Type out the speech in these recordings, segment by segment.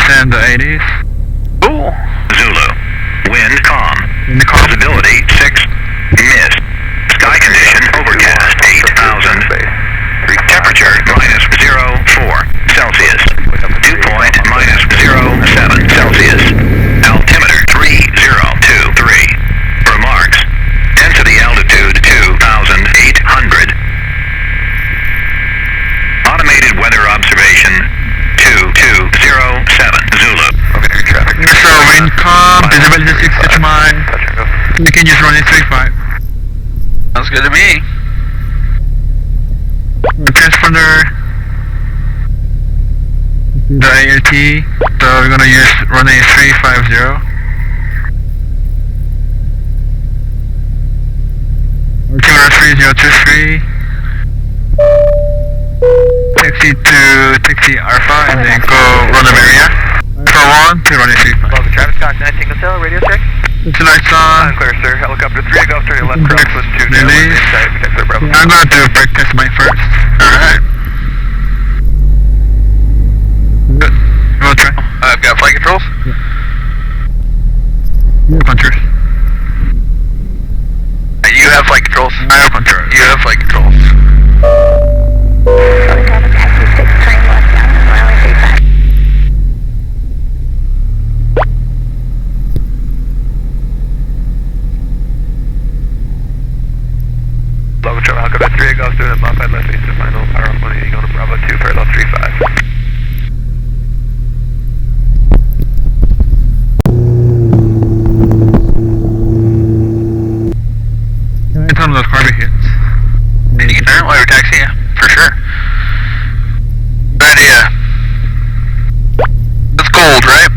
in the 80s. Ooh. Zulu. Wind calm. Wind calm. Visibility 6. Mist. Sky condition overcast 8,000. Temperature minus 0.4 Celsius. Dew point minus 0.7 Celsius. Altimeter 3023. Remarks. Density altitude 2,800. Automated weather observation 2207 Zulu. Okay, traffic. So wind calm, visibility 6 miles. You can just run it 35. Sounds good to me. Transponder. The ALT. So we're gonna use runway 350. Altimeter 3023. Taxi Alpha and then go random area. Alpha 1 to runway 35. Welcome, Travis Cox, 19 Hotel, radio check. The lights on. Clear, sir. Helicopter 3 Golf, turn left, crosswind 2, Release. inside, protect Bravo. I'm gonna do a brake test mine first. Alright. Good. You wanna try? I've got flight controls. Punchers. You have flight controls. I have punchers. You have flight controls. Local Travel Helicopter 3 Golf, doing a modified left face to final power off 180 going to Bravo 2, parallel 35. Can I tell them those carbon hits? You can turn while you're taxiing, yeah, for sure. Good idea. That's gold, right?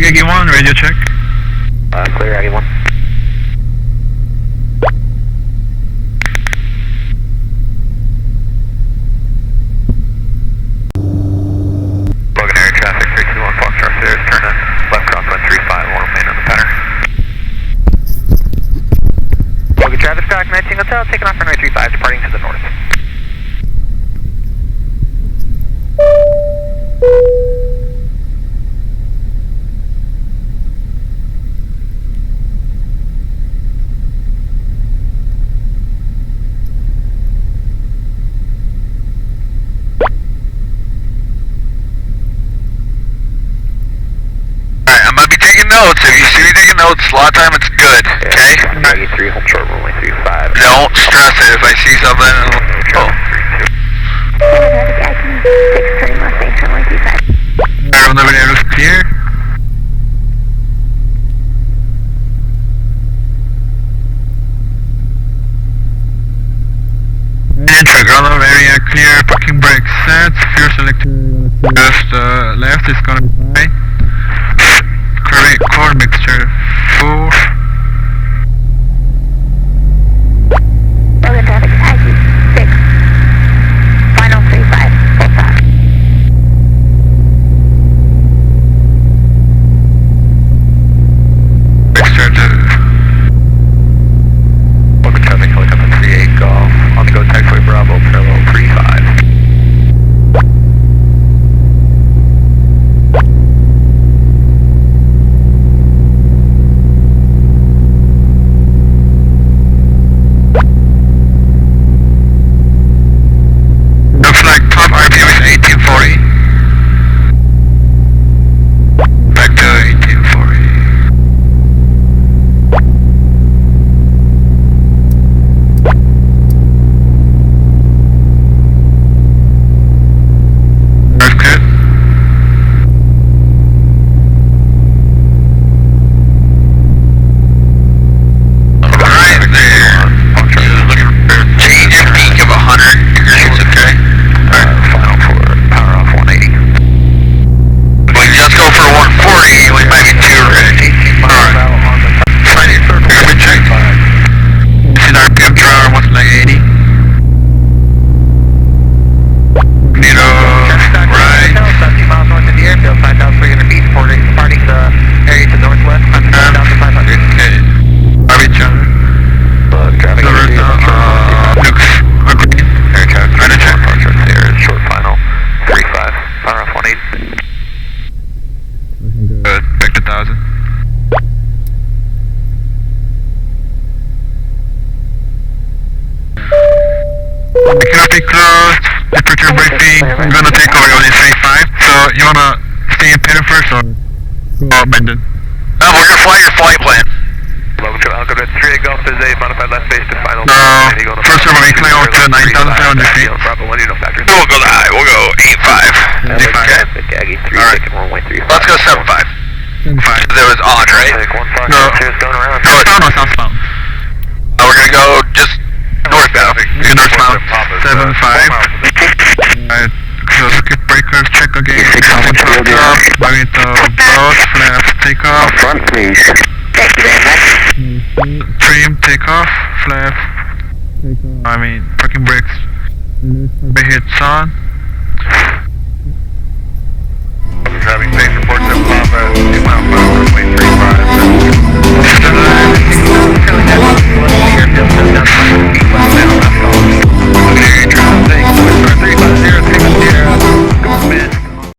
Aggie 1, radio check. Clear, Aggie 1. Logan area traffic, 321 Foxtrot Stairs, turn in, left crosswind 35, will remain on the pattern. Logan Travis Cox, 19 Hotel, taking off runway 35, departing to the north. Notes. If you see me taking notes, a lot of time it's good, okay? 93, hold short, runway 35. Don't stress it. If I see something, oh. Runway looks clear. Enter ground area clear, parking brake set, fuel selector, just left is gonna be fine. Core mixture 4. Logan traffic, Aggie 6. Final 35, full stop. Mixture 2. Logan traffic, helicopter 38 Golf, on the go taxiway Bravo, parallel 35. Canopy closed, departure briefing, I'm gonna take over on 35, so you wanna stay in Penn first or go Menden? No, we're gonna fly your flight plan. Algorithm 3 Golf is a modified left base to final. First of all, we clear over to 9,700 feet. We'll go high, we'll go 8-5. Okay. Alright. Let's go 7-5. 5. There was on, right? No, southbound or southbound? We're gonna go just northbound. Northbound, 7-5. Alright, so skip breakers, check again. Magneto, both, flaps, take off. Front, please. Thank you very much. Trim, take off, flaps, parking brakes, hits on.